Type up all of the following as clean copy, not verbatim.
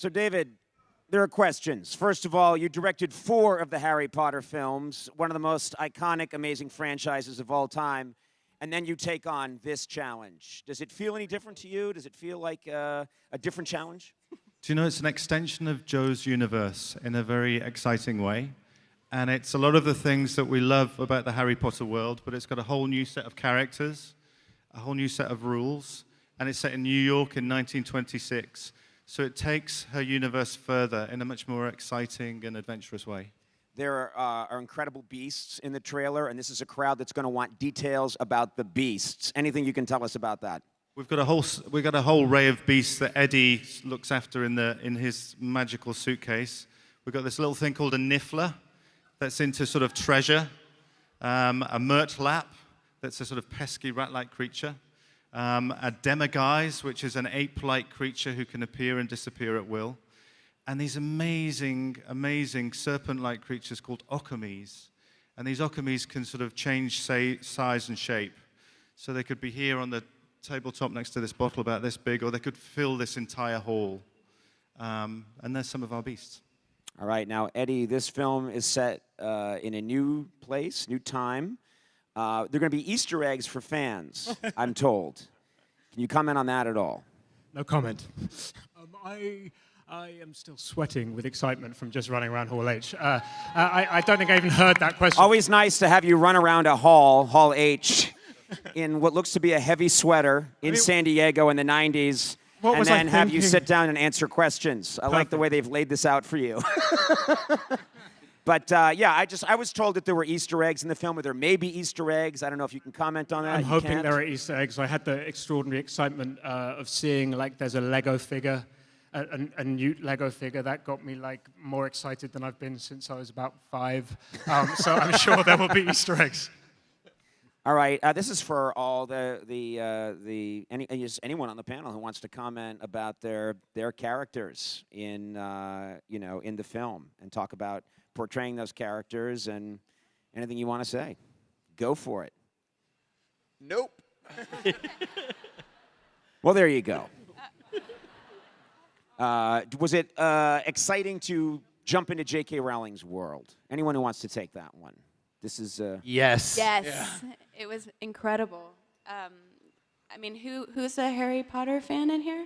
So, David, there are questions. First of all, you directed 4 of the Harry Potter films, one of the most iconic, amazing franchises of all time, and then you take on this challenge. Does it feel any different to you? Does it feel like a different challenge? Do you know, it's an extension of Joe's universe in a very exciting way. And it's a lot of the things that we love about the Harry Potter world, but it's got a whole new set of characters, a whole new set of rules, and it's set in New York in 1926. So it takes her universe further in a much more exciting and adventurous way. There are incredible beasts in the trailer, and this is a crowd that's going to want details about the beasts. Anything you can tell us about that? We've got a whole array of beasts that Eddie looks after in his magical suitcase. We've got this little thing called a niffler that's into sort of treasure, a murtlap that's a sort of pesky rat-like creature, a demiguise, which is an ape-like creature who can appear and disappear at will, and these amazing, amazing serpent-like creatures called okomies. And these okomies can sort of change size and shape. So they could be here on the tabletop next to this bottle about this big, or they could fill this entire hall. And there's some of our beasts. All right, now, Eddie, this film is set in a new place, new time. There are going to be Easter eggs for fans, I'm told. Can you comment on that at all? No comment. I am still sweating with excitement from just running around Hall H. I don't think I even heard that question. Always nice to have you run around a Hall H, in what looks to be a heavy sweater in San Diego in the 90s, and then have you sit down and answer questions. I like the way they've laid this out for you. But yeah, I was told that there were Easter eggs in the film, or there may be Easter eggs. I don't know if you can comment on that. I'm hoping there are Easter eggs. I had the extraordinary excitement of seeing, like, there's a Lego figure, a new Lego figure. That got me, like, more excited than I've been since I was about 5. So I'm sure there will be Easter eggs. All right, this is for all anyone on the panel who wants to comment about their characters in in the film and talk about portraying those characters and anything you want to say. Go for it. Nope. Well, there you go. Was it exciting to jump into J.K. Rowling's world? Anyone who wants to take that one? This is Yes. Yes, Yeah. It was incredible. I mean, who's a Harry Potter fan in here?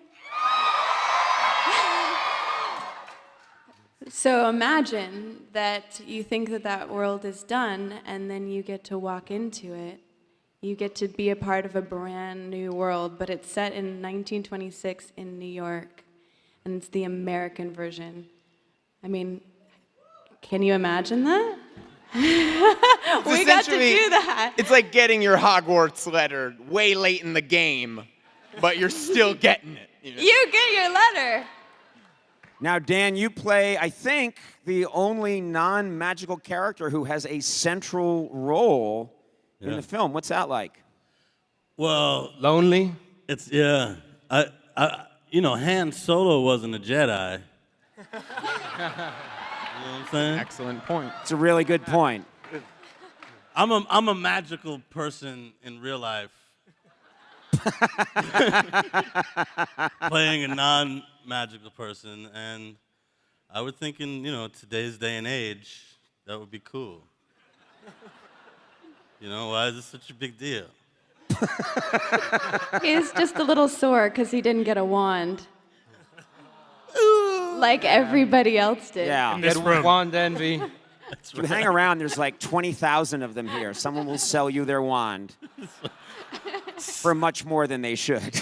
So imagine that you think that world is done, and then you get to walk into it. You get to be a part of a brand new world, but it's set in 1926 in New York, and it's the American version. I mean, can you imagine that? We got to do that. It's like getting your Hogwarts letter way late in the game, but you're still getting it. You know? You get your letter. Now, Dan, you play, I think, the only non-magical character who has a central role in the film. What's that like? Well, Lonely? it's I Han Solo wasn't a Jedi. You know what I'm saying? Excellent point. It's a really good point. I'm a magical person in real life. Playing a non-magical person, and I would think in today's day and age that would be cool. Why is this such a big deal? He's just a little sore because he didn't get a wand. Like everybody else did. Yeah. In this room. Wand envy. If you hang around, there's like 20,000 of them here. Someone will sell you their wand for much more than they should.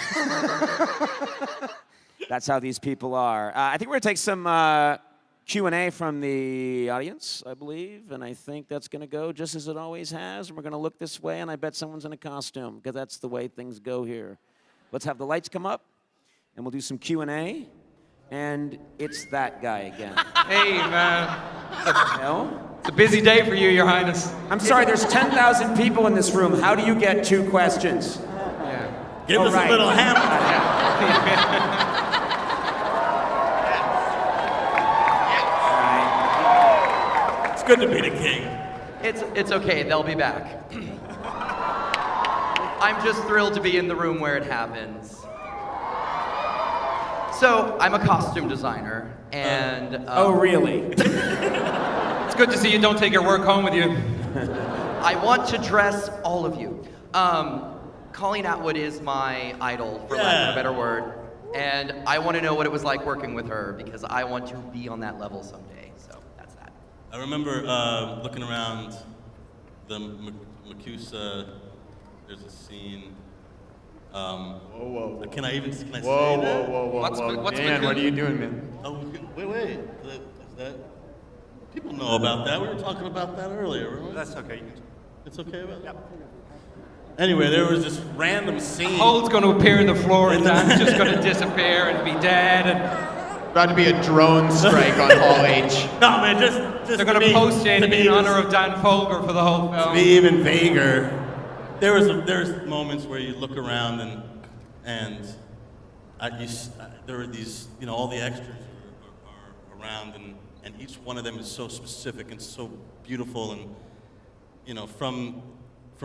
That's how these people are. I think we're going to take some Q&A from the audience, I believe, and I think that's going to go just as it always has. And we're going to look this way, and I bet someone's in a costume, because that's the way things go here. Let's have the lights come up, and we'll do some Q&A. And it's that guy again. Hey, man. No? It's a busy day for you, Your Highness. I'm sorry, there's 10,000 people in this room. How do you get 2 questions? Yeah. Give us a little hammer. It's good to be the king. It's okay, they'll be back. I'm just thrilled to be in the room where it happens. So I'm a costume designer, and Oh, really? It's good to see you don't take your work home with you. I want to dress all of you. Colleen Atwood is my idol, for lack of a better word, and I want to know what it was like working with her because I want to be on that level someday. So that's that. I remember looking around the Macusa. There's a scene. Whoa. Can I say that? What's Man, what are you doing, man? Oh, wait. Is that? People know about that. We were talking about that earlier, weren't we? That's okay. It's okay about that? Anyway, there was this random scene. Hole's going to appear in the floor and Dan's just going to disappear and be dead. And About to be a drone strike on Hall H. No, man, just they're going to post it in honor of Dan Fogler for the whole To film. be even vaguer, there was moments where you look around and there were these, all the extras are around and each one of them is so specific and so beautiful and, from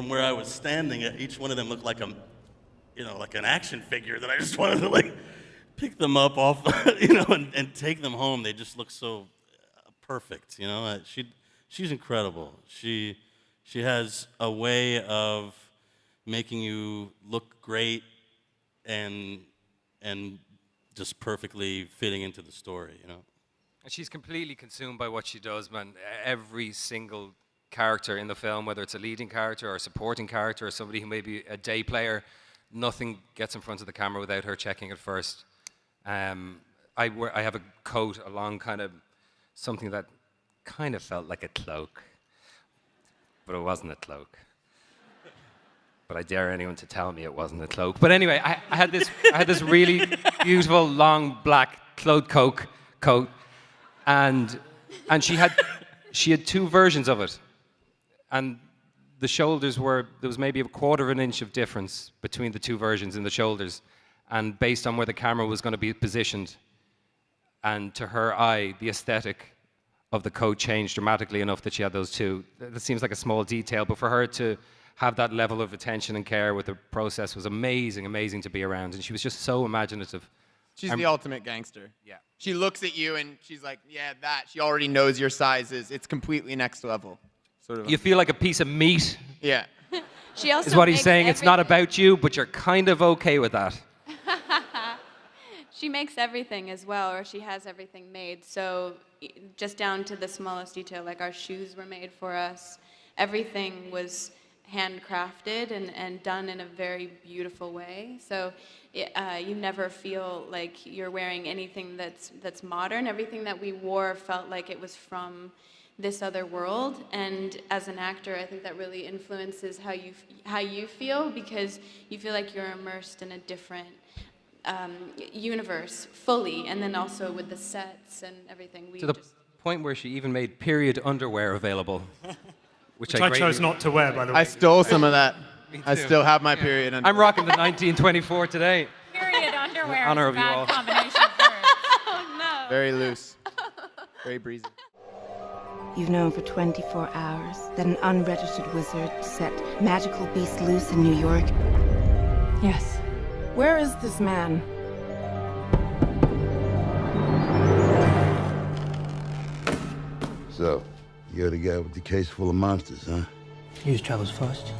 where I was standing, each one of them looked like like an action figure that I just wanted to pick them up off, and take them home. They just look so perfect, She's incredible. She has a way of making you look great and just perfectly fitting into the story, And she's completely consumed by what she does, man. Every single character in the film, whether it's a leading character or a supporting character or somebody who may be a day player, nothing gets in front of the camera without her checking it first. I have a coat, a long kind of something that kind of felt like a cloak, but it wasn't a cloak. But I dare anyone to tell me it wasn't a cloak. But anyway, I had this really beautiful long black cloth coat, and she had two versions of it. And the shoulders there was maybe a quarter of an inch of difference between the two versions in the shoulders. And based on where the camera was going to be positioned, and to her eye, the aesthetic of the coat changed dramatically enough that she had those two. That seems like a small detail, but for her to have that level of attention and care with the process was amazing to be around. And she was just so imaginative. She's the ultimate gangster. Yeah. She looks at you and she's like, yeah, that. She already knows your sizes. It's completely next level. Sort of. You feel like a piece of meat, Yeah. She also is what he's makes saying. It's not everything. about you, but you're kind of okay with that. She makes everything as well, or she has everything made. So just down to the smallest detail, like our shoes were made for us. Everything was handcrafted and done in a very beautiful way. So you never feel like you're wearing anything that's modern. Everything that we wore felt like it was from this other world. And as an actor, I think that really influences how you feel, because you feel like you're immersed in a different universe fully, and then also with the sets and everything. To the point where she even made period underwear available, which I greatly chose not to wear, by the way. I stole some of that. Me I too. still have my period. I'm rocking the 1924 today. Period underwear In honor is of a you bad all. combination of words. Oh no. Very loose. Very breezy. You've known for 24 hours that an unregistered wizard set magical beasts loose in New York. Yes. Where is this man? So, you're the guy with the case full of monsters, huh? Use travels first.